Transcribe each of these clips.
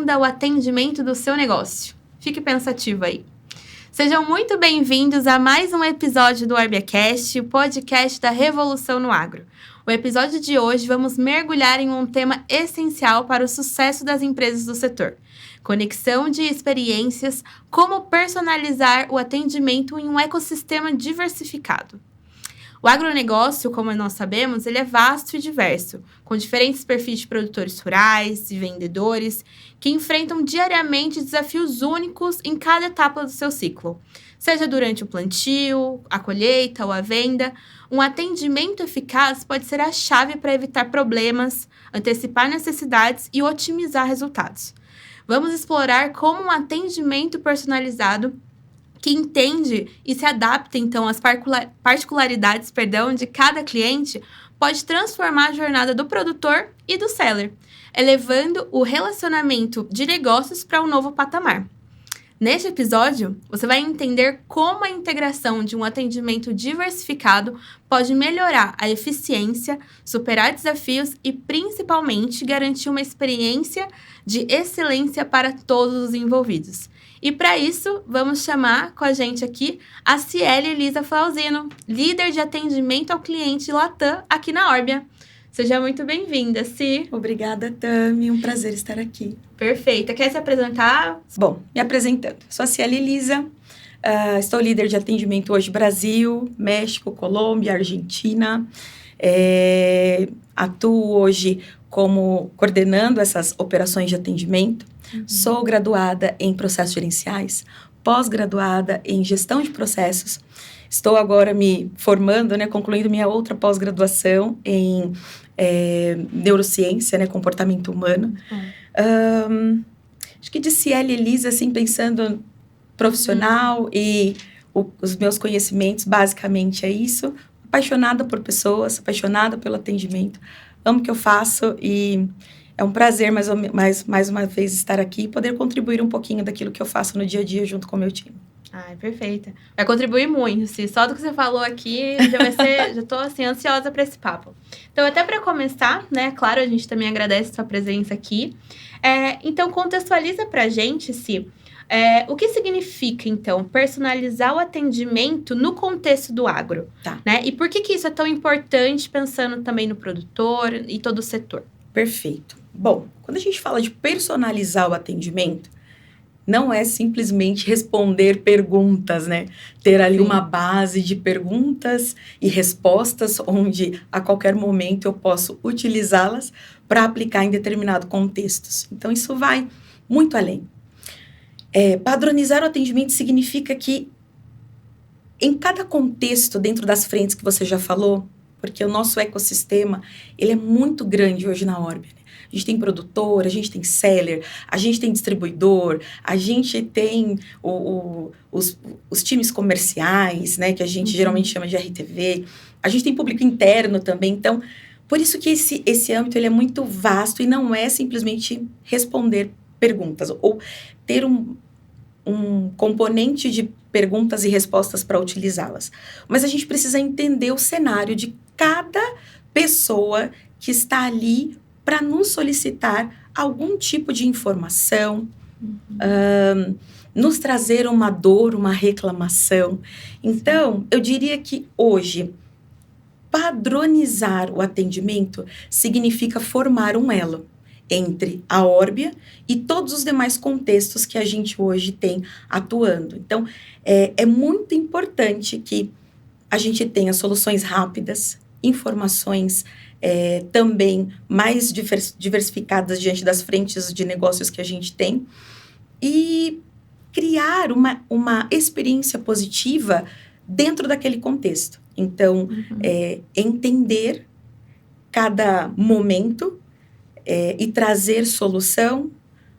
demanda o atendimento do seu negócio? Fique pensativo aí. Sejam muito bem-vindos a mais um episódio do OrbiaCast, o podcast da Revolução no Agro. O episódio de hoje vamos mergulhar em um tema essencial para o sucesso das empresas do setor. Conexão de experiências, como personalizar o atendimento em um ecossistema diversificado. O agronegócio, como nós sabemos, ele é vasto e diverso, com diferentes perfis de produtores rurais e vendedores que enfrentam diariamente desafios únicos em cada etapa do seu ciclo. Seja durante o plantio, a colheita ou a venda, um atendimento eficaz pode ser a chave para evitar problemas, antecipar necessidades e otimizar resultados. Vamos explorar como um atendimento personalizado que entende e se adapta, então, às particularidades de cada cliente, pode transformar a jornada do produtor e do seller, elevando o relacionamento de negócios para um novo patamar. Neste episódio, você vai entender como a integração de um atendimento diversificado pode melhorar a eficiência, superar desafios e, principalmente, garantir uma experiência de excelência para todos os envolvidos. E para isso, vamos chamar com a gente aqui a Ciele Elisa Flauzino, líder de atendimento ao cliente Latam aqui na Orbia. Seja muito bem-vinda, Ci. Obrigada, Tami. Um prazer estar aqui. Perfeita. Quer se apresentar? Bom, me apresentando. Sou a Ciele Elisa, estou líder de atendimento hoje Brasil, México, Colômbia, Argentina. Atuo hoje como coordenando essas operações de atendimento. Sou graduada em processos gerenciais, pós-graduada em gestão de processos. Estou agora me formando, concluindo minha outra pós-graduação em neurociência, comportamento humano. Acho que de Ciele Elisa, assim, pensando profissional e os meus conhecimentos, basicamente é isso. Apaixonada por pessoas, apaixonada pelo atendimento. Amo o que eu faço e é um prazer mais uma vez estar aqui e poder contribuir um pouquinho daquilo que eu faço no dia a dia junto com o meu time. Ai, perfeita. Vai contribuir muito, Ci. Só do que você falou aqui, já tô assim, ansiosa para esse papo. Então, até para começar, claro, a gente também agradece a sua presença aqui. Então, contextualiza pra gente, Ci, o que significa, então, personalizar o atendimento no contexto do agro? Tá. E por que isso é tão importante, pensando também no produtor e todo o setor? Perfeito. Bom, quando a gente fala de personalizar o atendimento, não é simplesmente responder perguntas, Ter ali uma base de perguntas e respostas, onde a qualquer momento eu posso utilizá-las para aplicar em determinado contexto. Então, isso vai muito além. Padronizar o atendimento significa que, em cada contexto, dentro das frentes que você já falou, porque o nosso ecossistema, ele é muito grande hoje na Orbia. A gente tem produtor, a gente tem seller, a gente tem distribuidor, a gente tem os times comerciais, que a gente geralmente chama de RTV, a gente tem público interno também. Então, por isso que esse âmbito ele é muito vasto e não é simplesmente responder perguntas ou ter um componente de perguntas e respostas para utilizá-las. Mas a gente precisa entender o cenário de cada pessoa que está ali para nos solicitar algum tipo de informação, nos trazer uma dor, uma reclamação. Então, eu diria que hoje, padronizar o atendimento significa formar um elo entre a Orbia e todos os demais contextos que a gente hoje tem atuando. Então, é muito importante que a gente tenha soluções rápidas, informações também mais diversificadas diante das frentes de negócios que a gente tem e criar uma experiência positiva dentro daquele contexto. Então, entender cada momento e trazer solução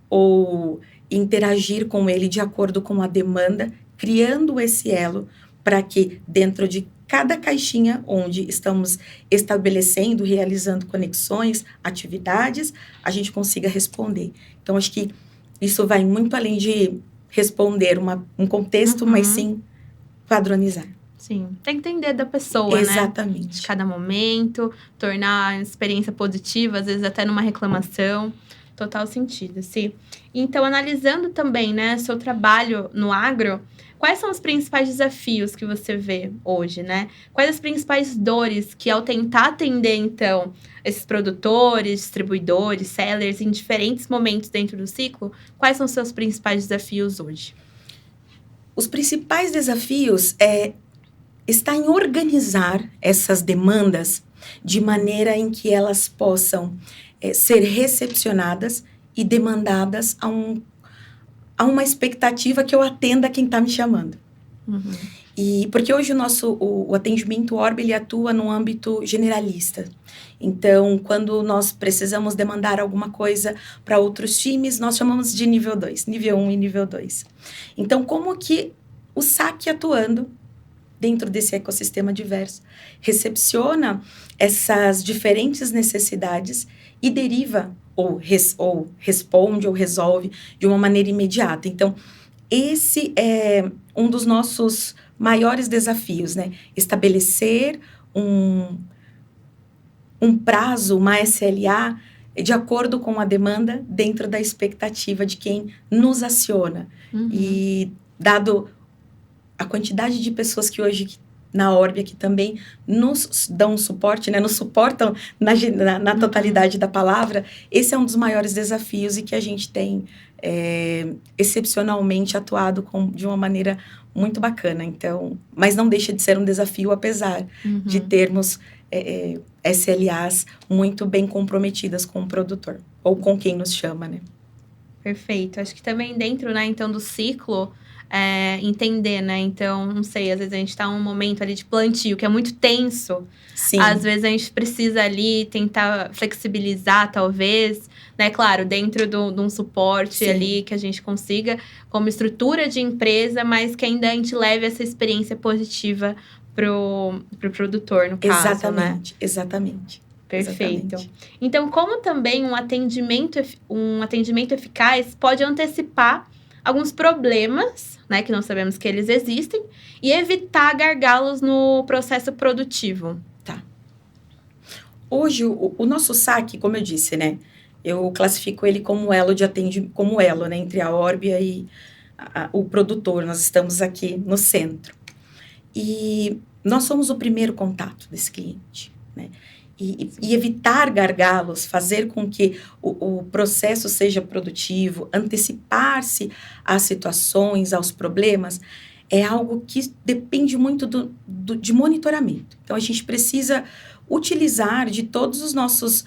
ou interagir com ele de acordo com a demanda, criando esse elo para que dentro de cada caixinha onde estamos estabelecendo, realizando conexões, atividades, a gente consiga responder. Então, acho que isso vai muito além de responder um contexto, mas sim padronizar. Sim, tem que entender da pessoa, Exatamente. De cada momento, tornar a experiência positiva, às vezes até numa reclamação. Total sentido, sim. Então, analisando também, né, seu trabalho no agro, quais são os principais desafios que você vê hoje, né? Quais as principais dores que, ao tentar atender, então, esses produtores, distribuidores, sellers, em diferentes momentos dentro do ciclo, quais são os seus principais desafios hoje? Os principais desafios está em organizar essas demandas de maneira em que elas possam ser recepcionadas e demandadas a uma expectativa que eu atenda quem está me chamando. Uhum. E porque hoje o atendimento Orbe, ele atua no âmbito generalista. Então, quando nós precisamos demandar alguma coisa para outros times, nós chamamos de nível 2, nível 1 e nível 2. Então, como que o SAC atuando dentro desse ecossistema diverso recepciona essas diferentes necessidades e deriva ou responde ou resolve de uma maneira imediata. Então, esse é um dos nossos maiores desafios, né? Estabelecer um prazo, uma SLA, de acordo com a demanda, dentro da expectativa de quem nos aciona. Uhum. E dado a quantidade de pessoas que hoje na Orbe aqui também nos dão suporte, né? Nos suportam na totalidade da palavra, esse é um dos maiores desafios e que a gente tem excepcionalmente atuado de uma maneira muito bacana. Então, mas não deixa de ser um desafio, apesar de termos SLAs muito bem comprometidas com o produtor, ou com quem nos chama, né? Perfeito. Acho que também dentro, né, então, do ciclo, entender, né? Então, não sei, às vezes a gente está num momento ali de plantio que é muito tenso. Sim. Às vezes a gente precisa ali tentar flexibilizar, talvez, né? Claro, dentro de um suporte Sim. ali que a gente consiga, como estrutura de empresa, mas que ainda a gente leve essa experiência positiva pro produtor, no caso, Exatamente, né? exatamente. Perfeito. Exatamente. Então, como também um atendimento eficaz pode antecipar alguns problemas, né, que nós sabemos que eles existem, e evitar gargalos no processo produtivo. Tá. Hoje, o nosso SAC, como eu disse, né, eu classifico ele como elo de atendimento, como elo, né, entre a Orbia e o produtor. Nós estamos aqui no centro. E nós somos o primeiro contato desse cliente, né? E evitar gargalos, fazer com que o processo seja produtivo, antecipar-se às situações, aos problemas, é algo que depende muito de monitoramento. Então, a gente precisa utilizar de todos os nossos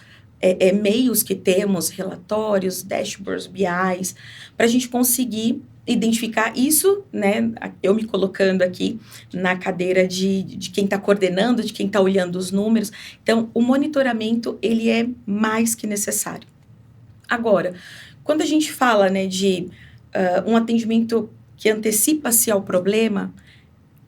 meios que temos, relatórios, dashboards, BIs, para a gente conseguir identificar isso, né, eu me colocando aqui na cadeira de quem está coordenando, de quem está olhando os números. Então, o monitoramento, ele é mais que necessário. Agora, quando a gente fala, né, de um atendimento que antecipa-se ao problema,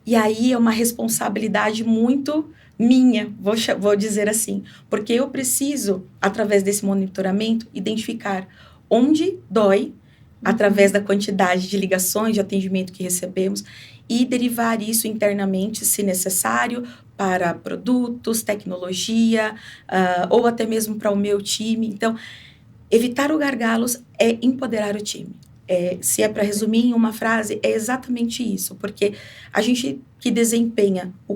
e aí é uma responsabilidade muito minha, vou dizer assim, porque eu preciso, através desse monitoramento, identificar onde dói, através da quantidade de ligações de atendimento que recebemos e derivar isso internamente, se necessário, para produtos, tecnologia, ou até mesmo para o meu time. Então, evitar os gargalos é empoderar o time. Se é para resumir em uma frase, é exatamente isso, porque a gente que desempenha o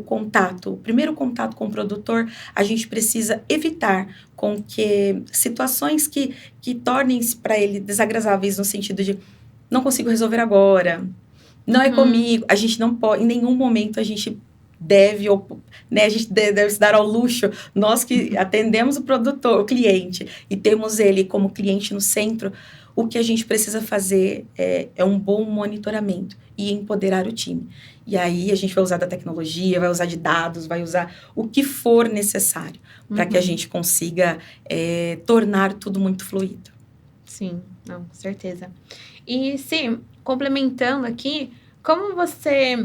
primeiro contato com o produtor, a gente precisa evitar com que situações que tornem-se para ele desagradáveis no sentido de não consigo resolver agora, não é comigo, a gente não pode, em nenhum momento a gente deve, né, a gente deve se dar ao luxo, nós que atendemos o produtor, o cliente, e temos ele como cliente no centro, o que a gente precisa fazer é um bom monitoramento e empoderar o time. E aí a gente vai usar da tecnologia, vai usar de dados, vai usar o que for necessário para que a gente consiga tornar tudo muito fluido. Sim, não, com certeza. E sim, complementando aqui, como você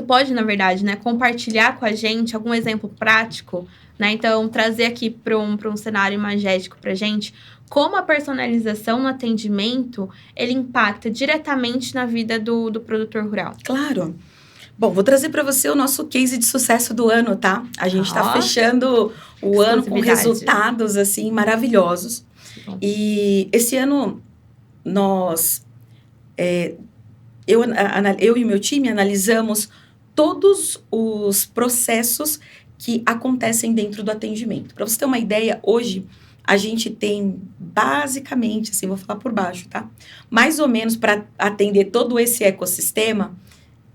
pode, na verdade, né, compartilhar com a gente algum exemplo prático, né? Então, trazer aqui para um cenário imagético para a gente, como a personalização no atendimento, ele impacta diretamente na vida do produtor rural. Claro. Bom, vou trazer para você o nosso case de sucesso do ano, tá? A gente está fechando o ano com resultados, assim, maravilhosos. E esse ano, eu e o meu time analisamos todos os processos que acontecem dentro do atendimento. Para você ter uma ideia, hoje a gente tem basicamente, assim, vou falar por baixo, tá? Mais ou menos para atender todo esse ecossistema,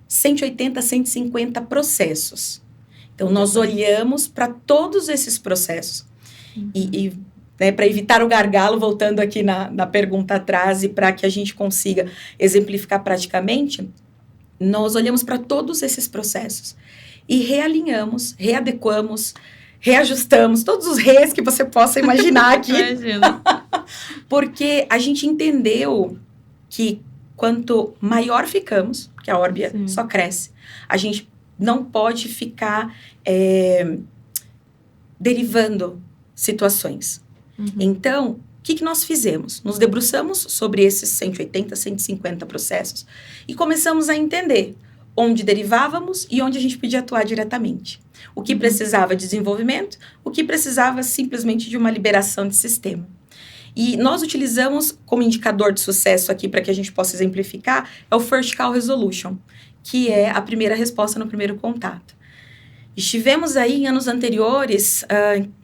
180, 150 processos. Então, nós olhamos para todos esses processos. E né, para evitar o gargalo, voltando aqui na pergunta atrás e para que a gente consiga exemplificar praticamente, nós olhamos para todos esses processos e realinhamos, readequamos, reajustamos, todos os reis que você possa imaginar aqui. Imagina. Porque a gente entendeu que quanto maior ficamos, que a Orbia só cresce, a gente não pode ficar derivando situações. Então, o que nós fizemos? Nos debruçamos sobre esses 180, 150 processos e começamos a entender onde derivávamos e onde a gente podia atuar diretamente. O que precisava de desenvolvimento, o que precisava simplesmente de uma liberação de sistema. E nós utilizamos como indicador de sucesso aqui, para que a gente possa exemplificar, é o First Call Resolution, que é a primeira resposta no primeiro contato. Estivemos aí em anos anteriores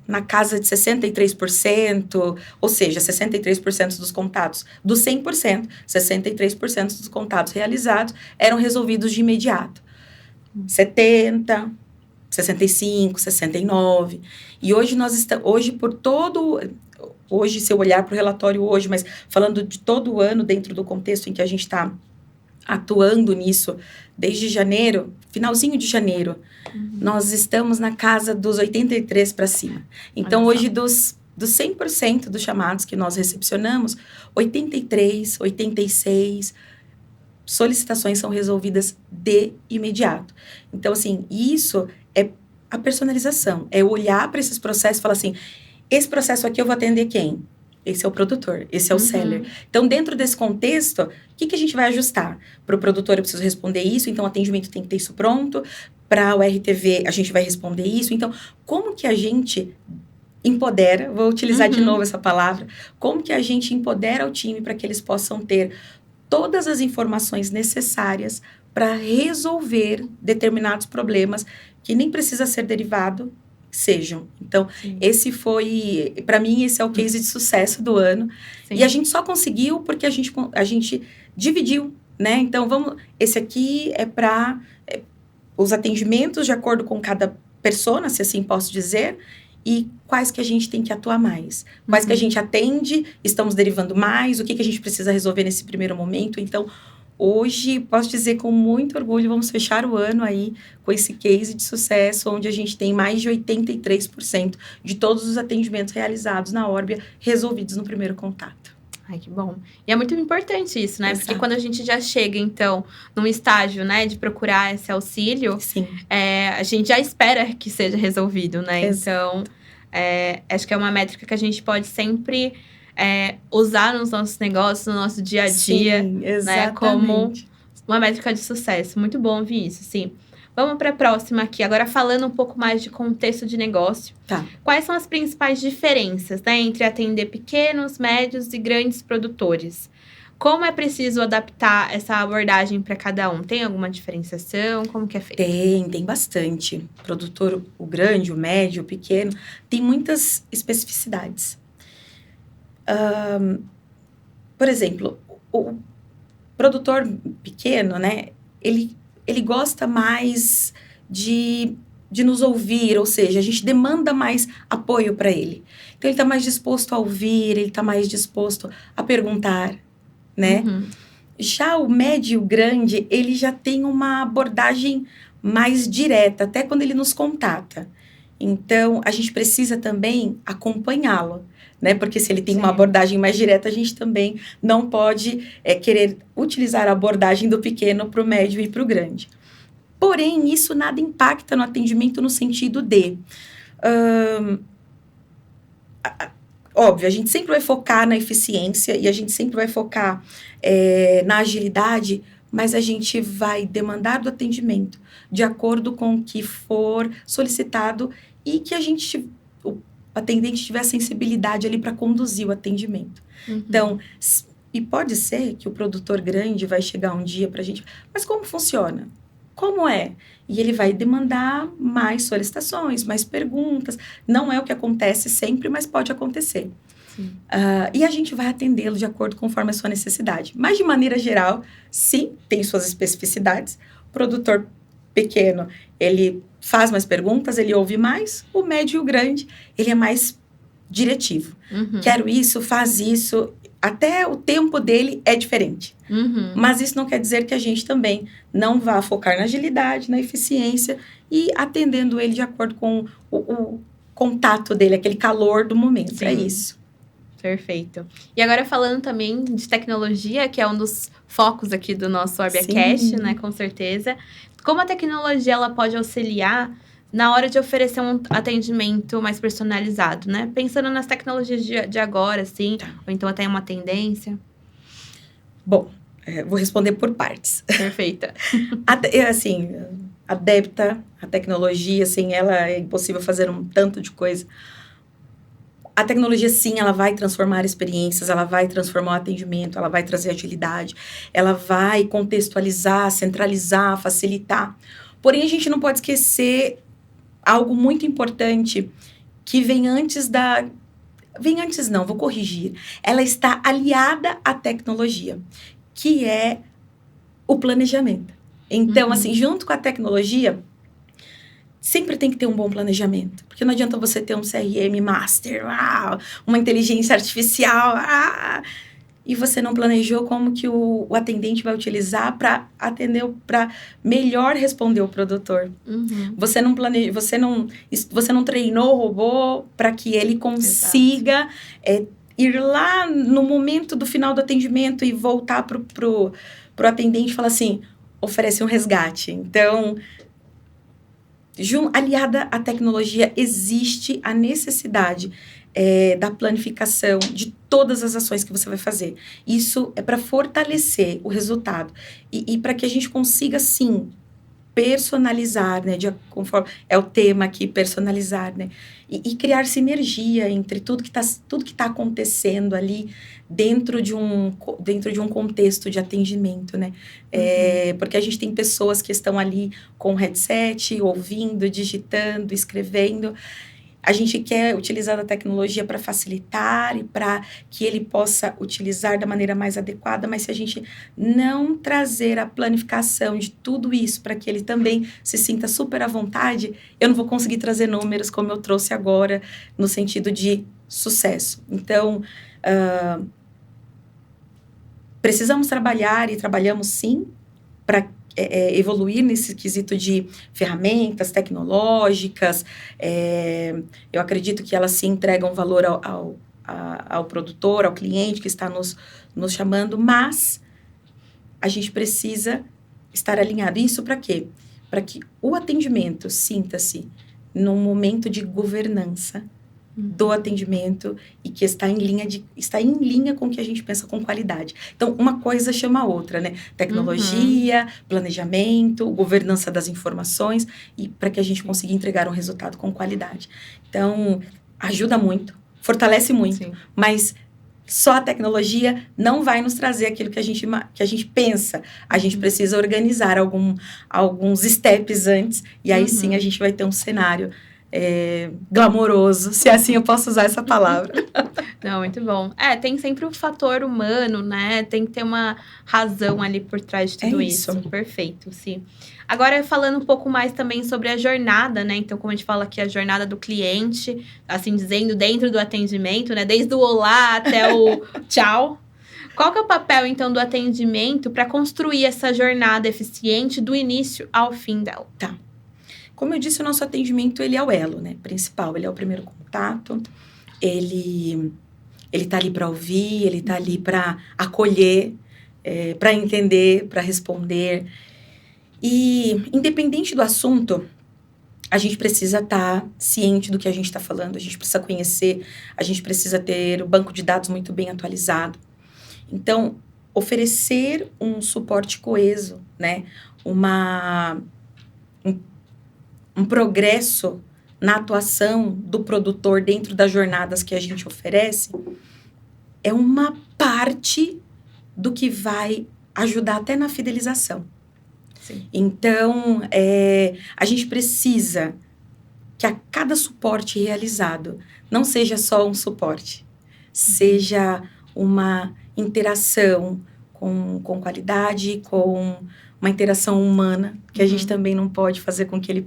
na casa de 63%, ou seja, 63% dos contatos, dos 100%, 63% dos contatos realizados eram resolvidos de imediato. 70%, 65%, 69%. E hoje nós estamos, hoje, se eu olhar para o relatório hoje, mas falando de todo o ano dentro do contexto em que a gente está atuando nisso, desde janeiro, finalzinho de janeiro, nós estamos na casa dos 83% para cima. Então, hoje, dos 100% dos chamados que nós recepcionamos, 83%, 86% solicitações são resolvidas de imediato. Então, assim, isso é a personalização, é olhar para esses processos e falar assim, esse processo aqui eu vou atender quem? Esse é o produtor, esse é o seller. Então, dentro desse contexto, o que a gente vai ajustar? Para o produtor, eu preciso responder isso, então o atendimento tem que ter isso pronto. Para o RTV, a gente vai responder isso. Então, como que a gente empodera, vou utilizar de novo essa palavra, como que a gente empodera o time para que eles possam ter todas as informações necessárias para resolver determinados problemas que nem precisa ser derivado, sejam. Então, esse foi, para mim, esse é o case de sucesso do ano. E a gente só conseguiu porque a gente dividiu, né? Então, esse aqui é para os atendimentos de acordo com cada persona, se assim posso dizer, e quais que a gente tem que atuar mais. Quais que a gente atende, estamos derivando mais, o que a gente precisa resolver nesse primeiro momento. Então, hoje, posso dizer com muito orgulho, vamos fechar o ano aí com esse case de sucesso, onde a gente tem mais de 83% de todos os atendimentos realizados na Orbia resolvidos no primeiro contato. Ai, que bom. E é muito importante isso, né? Exato. Porque quando a gente já chega, então, num estágio, né, de procurar esse auxílio, a gente já espera que seja resolvido, né? Exato. Então, acho que é uma métrica que a gente pode sempre usar nos nossos negócios, no nosso dia a dia, né? Como uma métrica de sucesso. Muito bom ouvir isso, sim. Vamos para a próxima aqui. Agora, falando um pouco mais de contexto de negócio. Tá. Quais são as principais diferenças, né, entre atender pequenos, médios e grandes produtores? Como é preciso adaptar essa abordagem para cada um? Tem alguma diferenciação? Como que é feito? Tem bastante. Produtor, o grande, o médio, o pequeno, tem muitas especificidades. Por exemplo, o produtor pequeno, né, ele gosta mais de nos ouvir, ou seja, a gente demanda mais apoio para ele. Então, ele está mais disposto a ouvir, ele está mais disposto a perguntar, né? Já o médio e o grande, ele já tem uma abordagem mais direta, até quando ele nos contata. Então, a gente precisa também acompanhá-lo, né? Porque se ele tem uma abordagem mais direta, a gente também não pode querer utilizar a abordagem do pequeno para o médio e para o grande. Porém, isso nada impacta no atendimento no sentido de... óbvio, a gente sempre vai focar na eficiência e a gente sempre vai focar na agilidade, mas a gente vai demandar do atendimento de acordo com o que for solicitado e que atendente tiver a sensibilidade ali para conduzir o atendimento. Então, e pode ser que o produtor grande vai chegar um dia para a gente, mas como funciona? Como é? E ele vai demandar mais solicitações, mais perguntas. Não é o que acontece sempre, mas pode acontecer. E a gente vai atendê-lo de acordo conforme a sua necessidade. Mas, de maneira geral, sim, tem suas especificidades. O produtor pequeno, ele faz mais perguntas, ele ouve mais. O médio e o grande, ele é mais diretivo. Quero isso, faz isso. Até o tempo dele é diferente. Mas isso não quer dizer que a gente também não vá focar na agilidade, na eficiência e atendendo ele de acordo com o contato dele, aquele calor do momento. Sim. É isso. Perfeito. E agora falando também de tecnologia, que é um dos focos aqui do nosso OrbiaCast, né, com certeza. Como a tecnologia ela pode auxiliar na hora de oferecer um atendimento mais personalizado, né? Pensando nas tecnologias de agora, assim, ou então até uma tendência. Bom, vou responder por partes. Perfeita. Assim, adepta à tecnologia, assim, ela é impossível fazer um tanto de coisa. A tecnologia, sim, ela vai transformar experiências, ela vai transformar o atendimento, ela vai trazer agilidade, ela vai contextualizar, centralizar, facilitar. Porém, a gente não pode esquecer algo muito importante que vem antes da... Vem antes não, vou corrigir. Ela está aliada à tecnologia, que é o planejamento. Então, assim, junto com a tecnologia, sempre tem que ter um bom planejamento. Porque não adianta você ter um CRM master, uma inteligência artificial, e você não planejou como que o atendente vai utilizar para atender, para melhor responder o produtor. Você não planeja, você não treinou o robô para que ele consiga ir lá no momento do final do atendimento e voltar pro atendente e falar assim, oferece um resgate. Então, aliada à tecnologia, existe a necessidade da planificação de todas as ações que você vai fazer. Isso é para fortalecer o resultado e para que a gente consiga, sim, personalizar, né, conforme é o tema aqui, personalizar, né, e criar sinergia entre tudo que tá acontecendo ali dentro de um contexto de atendimento, né, porque a gente tem pessoas que estão ali com o headset, ouvindo, digitando, escrevendo. A gente quer utilizar a tecnologia para facilitar e para que ele possa utilizar da maneira mais adequada, mas se a gente não trazer a planificação de tudo isso para que ele também se sinta super à vontade, eu não vou conseguir trazer números como eu trouxe agora, no sentido de sucesso. Então, precisamos trabalhar e trabalhamos sim para evoluir nesse quesito de ferramentas tecnológicas. Eu acredito que elas sim entregam valor ao produtor, ao cliente que está nos chamando, mas a gente precisa estar alinhado. Isso para quê? Para que o atendimento sinta-se num momento de governança do atendimento e que está em linha com o que a gente pensa com qualidade. Então, uma coisa chama a outra, né? Tecnologia, planejamento, governança das informações e para que a gente consiga entregar um resultado com qualidade. Então, ajuda muito, fortalece muito, mas só a tecnologia não vai nos trazer aquilo que a gente pensa. A gente precisa organizar alguns steps antes e aí sim a gente vai ter um cenário glamouroso, se assim eu posso usar essa palavra. Não, muito bom. Tem sempre um fator humano, né? Tem que ter uma razão ali por trás de tudo isso. Perfeito, sim. Agora, falando um pouco mais também sobre a jornada, né? Então, como a gente fala aqui, a jornada do cliente, assim dizendo, dentro do atendimento, né? Desde o olá até o tchau. Qual que é o papel, então, do atendimento para construir essa jornada eficiente do início ao fim dela? Tá. Como eu disse, o nosso atendimento, ele é o elo, né, principal, ele é o primeiro contato, ele tá ali para ouvir, ele tá ali para acolher, para entender, para responder. E, independente do assunto, a gente precisa estar ciente do que a gente está falando, a gente precisa conhecer, a gente precisa ter o banco de dados muito bem atualizado. Então, oferecer um suporte coeso, né, um progresso na atuação do produtor dentro das jornadas que a gente oferece, é uma parte do que vai ajudar até na fidelização. Sim. Então, a gente precisa que a cada suporte realizado não seja só um suporte, seja uma interação com qualidade, com uma interação humana, que a gente também não pode fazer com que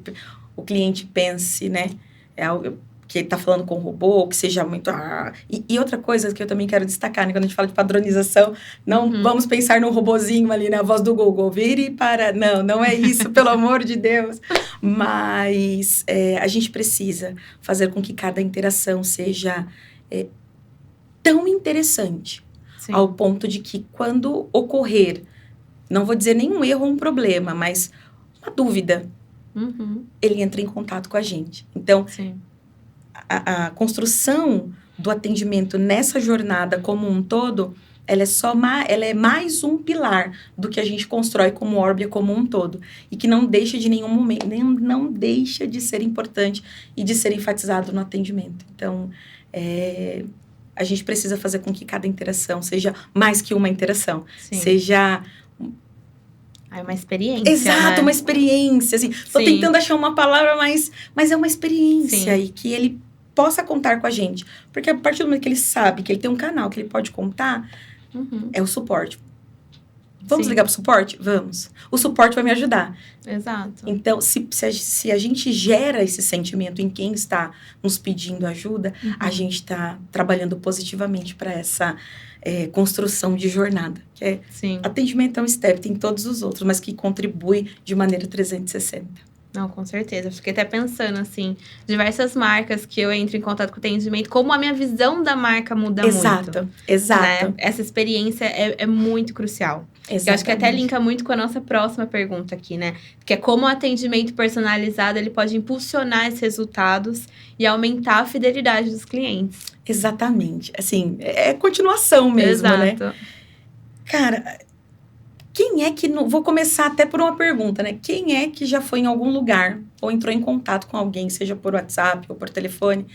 o cliente pense, né? Que ele está falando com o robô, que seja muito... E outra coisa que eu também quero destacar, né? Quando a gente fala de padronização, não vamos pensar num robozinho ali, na voz do Google, vire para... Não é isso, pelo amor de Deus. Mas a gente precisa fazer com que cada interação seja tão interessante, Sim. ao ponto de que quando ocorrer, não vou dizer nenhum erro ou um problema, mas uma dúvida, ele entra em contato com a gente. Então, Sim. A construção do atendimento nessa jornada como um todo, ela é mais um pilar do que a gente constrói como Orbia como um todo. E que não deixa de nenhum momento, não deixa de ser importante e de ser enfatizado no atendimento. Então, a gente precisa fazer com que cada interação seja mais que uma interação. Sim. Seja... É uma experiência, Exato, né? uma experiência, assim. Tô tentando achar uma palavra, mas é uma experiência. Sim. E que ele possa contar com a gente. Porque a partir do momento que ele sabe que ele tem um canal que ele pode contar, é o suporte. Vamos ligar pro suporte? Vamos. O suporte vai me ajudar. Exato. Então, se a gente gera esse sentimento em quem está nos pedindo ajuda, a gente está trabalhando positivamente para essa construção de jornada. Que Sim. Atendimento é um step, tem todos os outros, mas que contribui de maneira 360. Não, com certeza. Fiquei até pensando, assim, diversas marcas que eu entro em contato com o atendimento, como a minha visão da marca muda muito. Exato. Né? Essa experiência é muito crucial. Exatamente. Eu acho que até linka muito com a nossa próxima pergunta aqui, né? Que é como o atendimento personalizado, ele pode impulsionar esses resultados e aumentar a fidelidade dos clientes. Exatamente. Assim, é continuação mesmo, né? Cara... Quem é que... Vou começar até por uma pergunta, né? Quem é que já foi em algum lugar ou entrou em contato com alguém, seja por WhatsApp ou por telefone,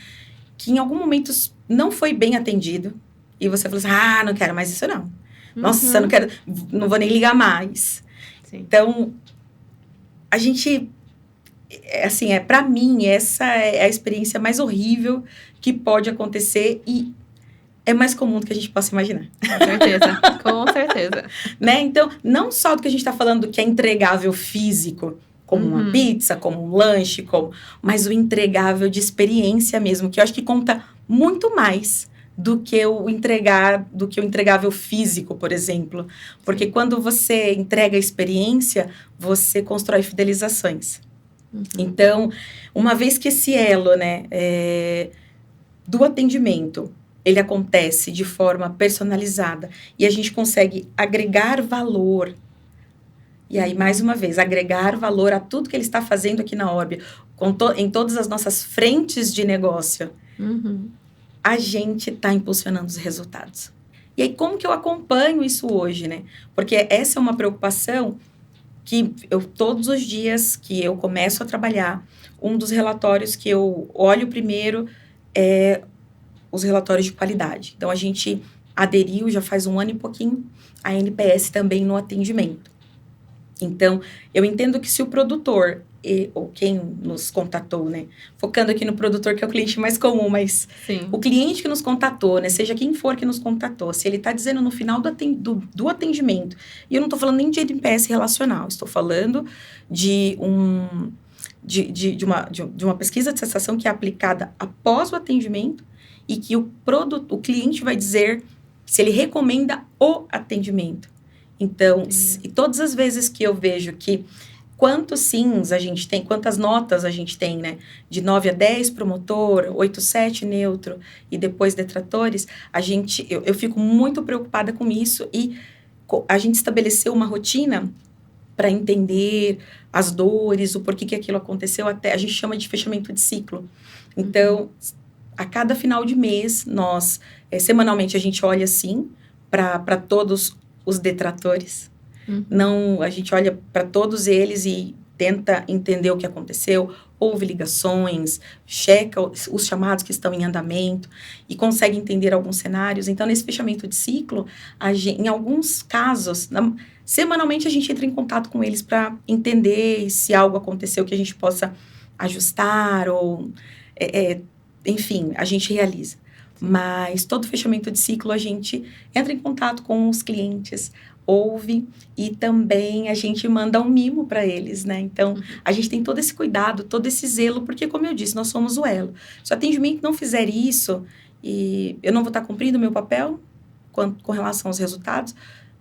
que em algum momento não foi bem atendido e você falou assim, não quero mais isso não. Nossa, não quero... Não vou nem ligar mais. Sim. Então, a gente... Assim, pra mim, essa é a experiência mais horrível que pode acontecer e... é mais comum do que a gente possa imaginar. Com certeza, com certeza. Né? Então, não só do que a gente está falando que é entregável físico, como uma pizza, como um lanche, mas o entregável de experiência mesmo, que eu acho que conta muito mais do que o entregável físico, por exemplo. Porque quando você entrega a experiência, você constrói fidelizações. Então, uma vez que esse elo, né, do atendimento, ele acontece de forma personalizada e a gente consegue agregar valor. E aí, mais uma vez, agregar valor a tudo que ele está fazendo aqui na Orbia, em todas as nossas frentes de negócio, a gente está impulsionando os resultados. E aí, como que eu acompanho isso hoje, né? Porque essa é uma preocupação que todos os dias que eu começo a trabalhar, um dos relatórios que eu olho primeiro é os relatórios de qualidade. Então, a gente aderiu já faz 1 ano e pouquinho a NPS também no atendimento. Então, eu entendo que se o produtor, ou quem nos contatou, né, focando aqui no produtor, que é o cliente mais comum, mas o cliente que nos contatou, né, seja quem for que nos contatou, se ele está dizendo no final do atendimento, e eu não estou falando nem de NPS relacional, estou falando de uma pesquisa de satisfação que é aplicada após o atendimento, e que o cliente vai dizer se ele recomenda o atendimento. Então, e todas as vezes que eu vejo que quantos sims a gente tem, quantas notas a gente tem, né? De 9 a 10 promotor, 8 a 7 neutro e depois detratores, eu fico muito preocupada com isso e a gente estabeleceu uma rotina para entender as dores, o porquê que aquilo aconteceu, até a gente chama de fechamento de ciclo. Então, a cada final de mês, nós, semanalmente, a gente olha, assim, para todos os detratores. A gente olha para todos eles e tenta entender o que aconteceu, ouve ligações, checa os chamados que estão em andamento e consegue entender alguns cenários. Então, nesse fechamento de ciclo, em alguns casos, semanalmente a gente entra em contato com eles para entender se algo aconteceu que a gente possa ajustar ou, enfim, a gente realiza. Mas todo fechamento de ciclo a gente entra em contato com os clientes, ouve e também a gente manda um mimo para eles, né? Então, a gente tem todo esse cuidado, todo esse zelo, porque, como eu disse, nós somos o elo. Se o atendimento não fizer isso, e eu não vou estar cumprindo o meu papel com relação aos resultados,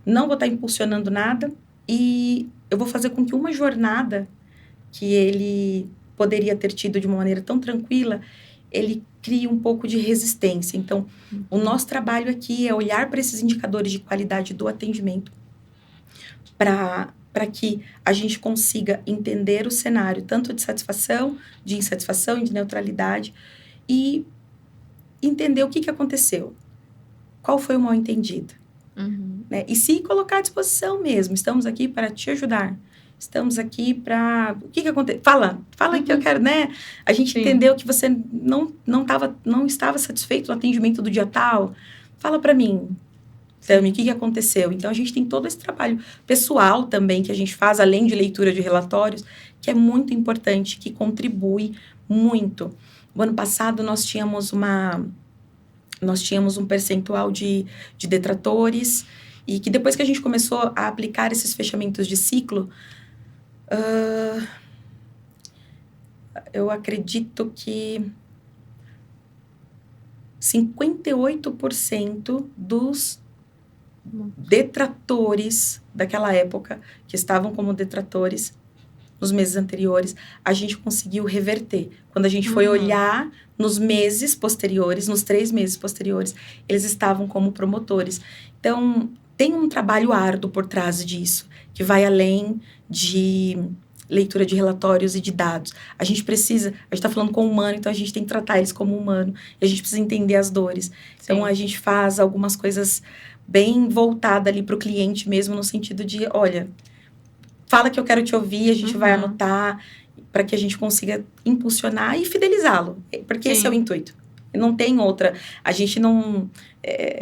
não vou estar impulsionando nada e eu vou fazer com que uma jornada que ele poderia ter tido de uma maneira tão tranquila, ele cria um pouco de resistência. Então, o nosso trabalho aqui é olhar para esses indicadores de qualidade do atendimento para que a gente consiga entender o cenário, tanto de satisfação, de insatisfação e de neutralidade, e entender o que aconteceu, qual foi o mal-entendido. Né? E se colocar à disposição mesmo, estamos aqui para te ajudar. Estamos aqui para... O que aconteceu? Fala que eu quero, né? A gente entendeu que você não estava satisfeito no atendimento do dia tal. Fala para mim, Tami, o que aconteceu? Então, a gente tem todo esse trabalho pessoal também que a gente faz, além de leitura de relatórios, que é muito importante, que contribui muito. No ano passado, nós tínhamos um percentual de detratores e que depois que a gente começou a aplicar esses fechamentos de ciclo, eu acredito que 58% dos detratores daquela época, que estavam como detratores nos meses anteriores, a gente conseguiu reverter. Quando a gente foi olhar nos meses posteriores, nos 3 meses posteriores, eles estavam como promotores. Então, tem um trabalho árduo por trás disso, que vai além de leitura de relatórios e de dados. A gente está falando com o humano, então a gente tem que tratar eles como humano, e a gente precisa entender as dores. Então, a gente faz algumas coisas bem voltadas ali para o cliente mesmo, no sentido de, olha, fala que eu quero te ouvir, a gente vai anotar, para que a gente consiga impulsionar e fidelizá-lo, porque esse é o intuito. Não tem outra. A gente não...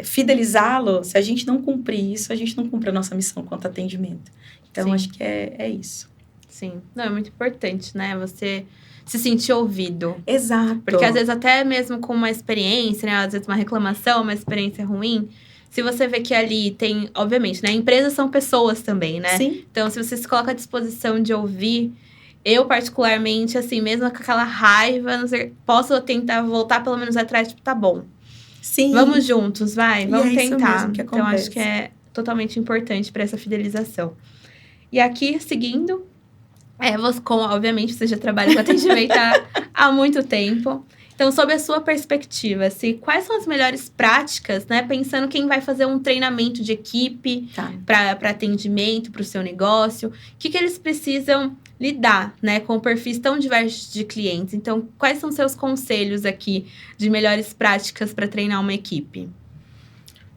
fidelizá-lo, se a gente não cumprir isso, a gente não cumpre a nossa missão quanto atendimento. Então, acho que é isso. Sim. Não, é muito importante, né? Você se sentir ouvido. Exato. Porque, às vezes, até mesmo com uma experiência, né? Às vezes, uma reclamação, uma experiência ruim, se você vê que ali tem... Obviamente, né? Empresas são pessoas também, né? Sim. Então, se você se coloca à disposição de ouvir... Eu, particularmente, assim, mesmo com aquela raiva, não sei, posso tentar voltar pelo menos atrás, tipo, tá bom. Sim. Vamos juntos, vai, vamos tentar. Isso mesmo que acontece. Então, acho que é totalmente importante para essa fidelização. E aqui, seguindo, obviamente, você já trabalha com atendimento há muito tempo. Então, sob a sua perspectiva, quais são as melhores práticas, né? Pensando quem vai fazer um treinamento de equipe para atendimento, para o seu negócio. O que eles precisam lidar, né, com perfis tão diversos de clientes. Então, quais são seus conselhos aqui de melhores práticas para treinar uma equipe?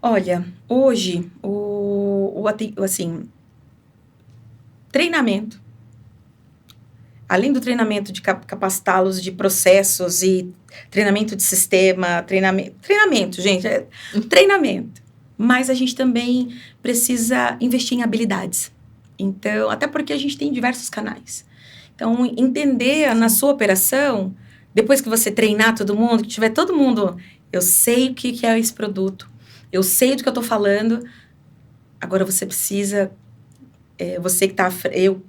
Olha, hoje, treinamento, além do treinamento de capacitá-los de processos e treinamento de sistema, treinamento, gente, treinamento. Mas a gente também precisa investir em habilidades. Então, até porque a gente tem diversos canais. Então, entender na sua operação, depois que você treinar todo mundo, que tiver todo mundo, eu sei o que é esse produto, eu sei do que eu estou falando, agora você precisa, você que está,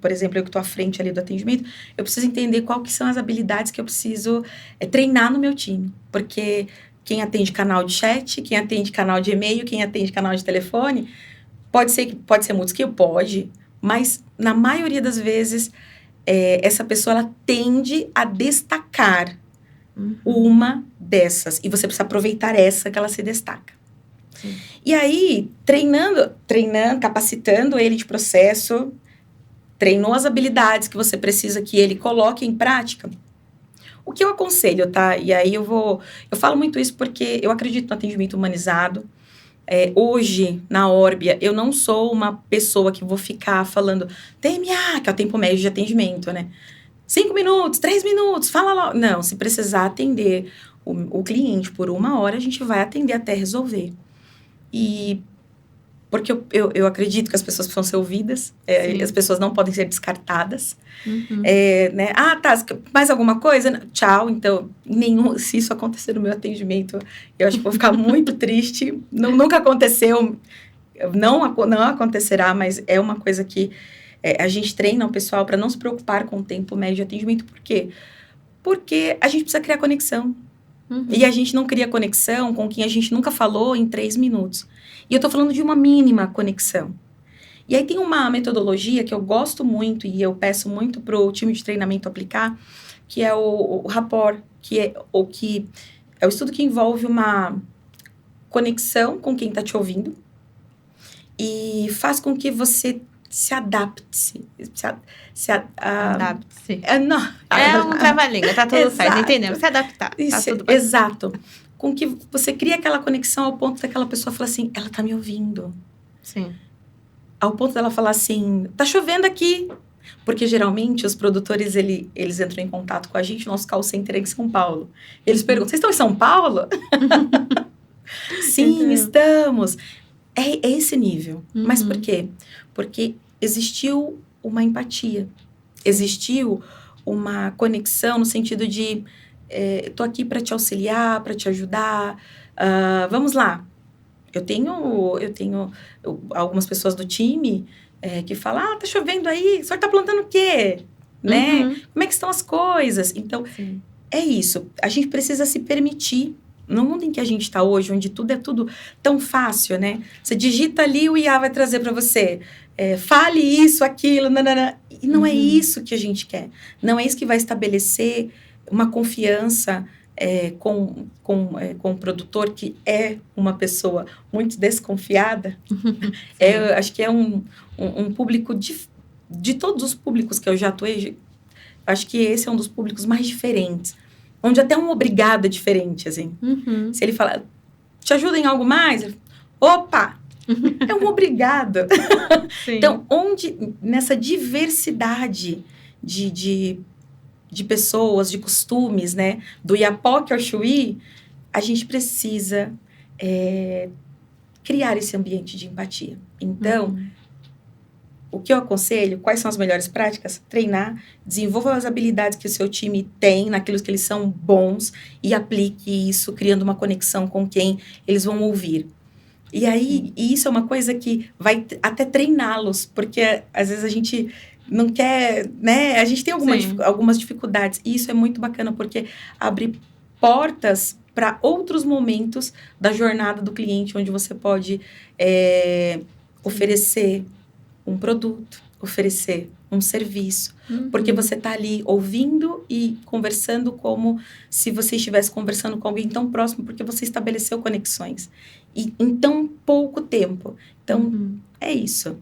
por exemplo, eu que estou à frente ali do atendimento, eu preciso entender quais que são as habilidades que eu preciso treinar no meu time, porque quem atende canal de chat, quem atende canal de e-mail, quem atende canal de telefone, pode ser multi-skill? Pode, mas na maioria das vezes, essa pessoa ela tende a destacar uma dessas. E você precisa aproveitar essa que ela se destaca. Sim. E aí, treinando, capacitando ele de processo, treinou as habilidades que você precisa que ele coloque em prática. O que eu aconselho, tá? E aí eu falo muito isso porque eu acredito no atendimento humanizado. Hoje, na Orbia, eu não sou uma pessoa que vou ficar falando TMA, que é o tempo médio de atendimento, né? 5 minutos, 3 minutos, fala logo. Não, se precisar atender o cliente por 1 hora, a gente vai atender até resolver. E porque eu acredito que as pessoas precisam ser ouvidas, as pessoas não podem ser descartadas. Né? Tá, mais alguma coisa? Tchau. Então, se isso acontecer no meu atendimento, eu acho que vou ficar muito triste. Nunca aconteceu, não acontecerá, mas é uma coisa que a gente treina o pessoal para não se preocupar com o tempo médio de atendimento. Por quê? Porque a gente precisa criar conexão. E a gente não cria conexão com quem a gente nunca falou em 3 minutos. E eu tô falando de uma mínima conexão. E aí tem uma metodologia que eu gosto muito e eu peço muito pro time de treinamento aplicar, que é o rapport, que é o estudo que envolve uma conexão com quem tá te ouvindo e faz com que você se adapte. Adapte-se. Não. É um trava-língua, tá tudo certo, entendeu? Se adaptar, tá tudo bem. Exato. Com que você cria aquela conexão ao ponto daquela pessoa falar assim, ela tá me ouvindo. Sim. Ao ponto dela falar assim, tá chovendo aqui. Porque geralmente os produtores, eles entram em contato com a gente, nosso call center é em São Paulo. Eles perguntam, vocês estão em São Paulo? Sim, estamos. É esse nível. Mas por quê? Porque existiu uma empatia. Existiu uma conexão no sentido de tô aqui para te auxiliar, para te ajudar. Vamos lá. Eu tenho algumas pessoas do time que falam, tá chovendo aí, o senhor tá plantando o quê? Né? Como é que estão as coisas? Então, sim, é isso. A gente precisa se permitir. No mundo em que a gente está hoje, onde tudo é tudo tão fácil, né? Você digita ali, o IA vai trazer para você. Fale isso, aquilo, nanana. E não é isso que a gente quer. Não é isso que vai estabelecer uma confiança com o produtor, que é uma pessoa muito desconfiada. Eu acho que é um público de todos os públicos que eu já atuei. Acho que esse é um dos públicos mais diferentes. Onde até um obrigado é diferente, assim. Se ele fala, te ajuda em algo mais? Opa! É um obrigado. Então, nessa diversidade de pessoas, de costumes, né? Do Iapoque ao Chuí, a gente precisa criar esse ambiente de empatia. Então, o que eu aconselho, quais são as melhores práticas? Treinar, desenvolva as habilidades que o seu time tem, naquilo que eles são bons, e aplique isso, criando uma conexão com quem eles vão ouvir. E aí, isso é uma coisa que vai até treiná-los, porque às vezes a gente não quer, né? A gente tem algumas dificuldades, e isso é muito bacana, porque abre portas para outros momentos da jornada do cliente, onde você pode oferecer um produto, oferecer um serviço, porque você está ali ouvindo e conversando como se você estivesse conversando com alguém tão próximo, porque você estabeleceu conexões e em tão pouco tempo. Então, é isso.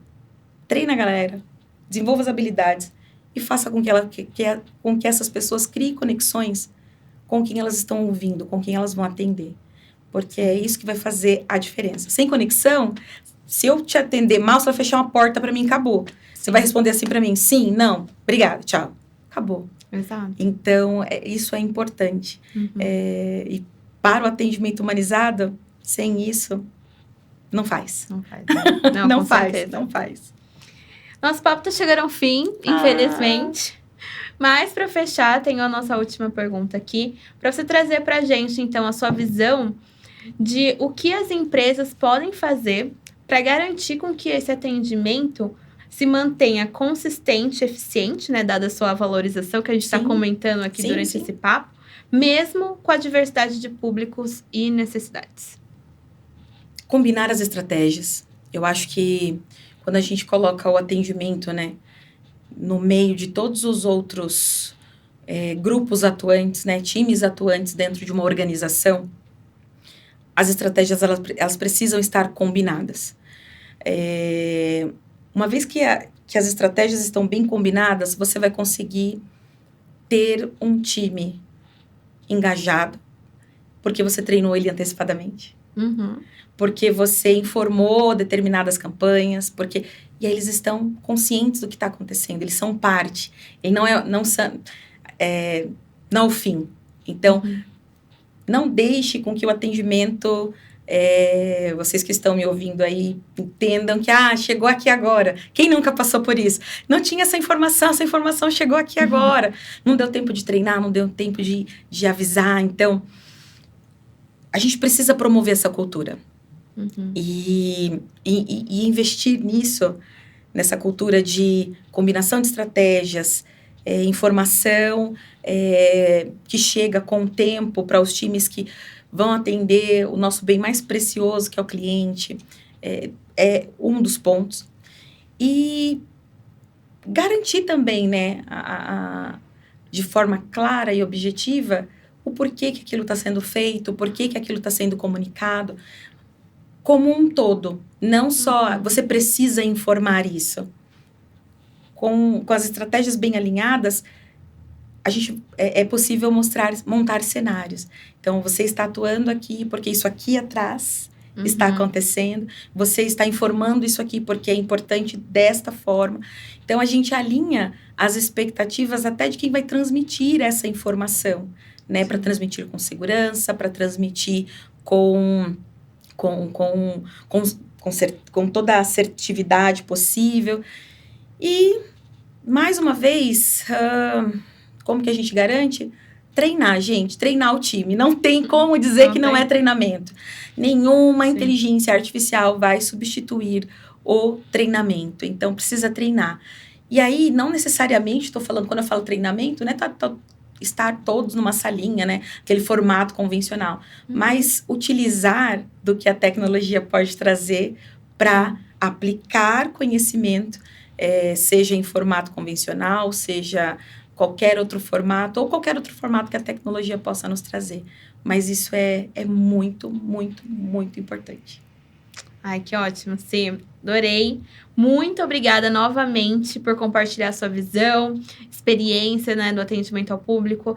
Treina a galera, desenvolva as habilidades e faça com que essas pessoas criem conexões com quem elas estão ouvindo, com quem elas vão atender, porque é isso que vai fazer a diferença. Sem conexão, se eu te atender mal, você vai fechar uma porta para mim, acabou. Você vai responder assim para mim, sim, não, obrigada, tchau. Acabou. Exato. Então, isso é importante. E para o atendimento humanizado, sem isso, não faz. Não faz. Não faz. Nosso papo tá chegando ao fim, infelizmente. Mas, para fechar, tenho a nossa última pergunta aqui, para você trazer para a gente, então, a sua visão de o que as empresas podem fazer para garantir com que esse atendimento se mantenha consistente e eficiente, né, dada a sua valorização que a gente está comentando aqui durante esse papo, mesmo com a diversidade de públicos e necessidades. Combinar as estratégias. Eu acho que quando a gente coloca o atendimento, né, no meio de todos os outros grupos atuantes, né, times atuantes dentro de uma organização, as estratégias, elas precisam estar combinadas. Uma vez que as estratégias estão bem combinadas, você vai conseguir ter um time engajado, porque você treinou ele antecipadamente. Porque você informou determinadas campanhas, e aí eles estão conscientes do que está acontecendo, eles são parte, ele não é o fim. Então, não deixe com que o atendimento, vocês que estão me ouvindo aí, entendam que, chegou aqui agora. Quem nunca passou por isso? Não tinha essa informação chegou aqui agora. Não deu tempo de treinar, não deu tempo de avisar. Então, a gente precisa promover essa cultura. E investir nessa cultura de combinação de estratégias, informação que chega com o tempo para os times que vão atender o nosso bem mais precioso, que é o cliente, é um dos pontos. E garantir também, né, de forma clara e objetiva, o porquê que aquilo está sendo feito, o porquê que aquilo está sendo comunicado, como um todo. Não só você precisa informar isso. Com as estratégias bem alinhadas, é possível montar cenários. Então, você está atuando aqui porque isso aqui atrás está acontecendo. Você está informando isso aqui porque é importante desta forma. Então, a gente alinha as expectativas até de quem vai transmitir essa informação, né? Para transmitir com segurança, para transmitir com toda a assertividade possível. E, mais uma vez, como que a gente garante? Treinar, gente, treinar o time. Não tem como dizer que não é treinamento. Nenhuma inteligência artificial vai substituir o treinamento. Então, precisa treinar. E aí, não necessariamente, estou falando, quando eu falo treinamento, né, estar todos numa salinha, né, aquele formato convencional. Mas utilizar do que a tecnologia pode trazer para aplicar conhecimento, seja em formato convencional, seja qualquer outro formato, ou qualquer outro formato que a tecnologia possa nos trazer. Mas isso é muito, muito, muito importante. Ai, que ótimo, sim, adorei. Muito obrigada novamente por compartilhar sua visão, experiência, né, do atendimento ao público.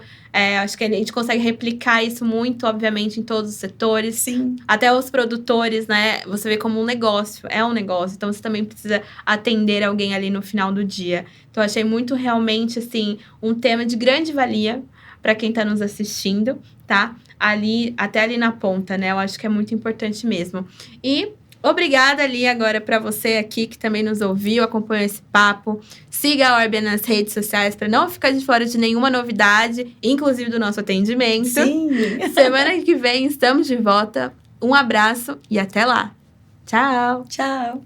Acho que a gente consegue replicar isso muito, obviamente, em todos os setores. Sim. Até os produtores, né, você vê como um negócio, é um negócio. Então, você também precisa atender alguém ali no final do dia. Então, achei muito, realmente, assim, um tema de grande valia para quem está nos assistindo, tá? Até ali na ponta, né? Eu acho que é muito importante mesmo. E obrigada ali agora para você aqui que também nos ouviu, acompanhou esse papo. Siga a Orbia nas redes sociais para não ficar de fora de nenhuma novidade, inclusive do nosso atendimento. Sim! Semana que vem estamos de volta. Um abraço e até lá. Tchau! Tchau!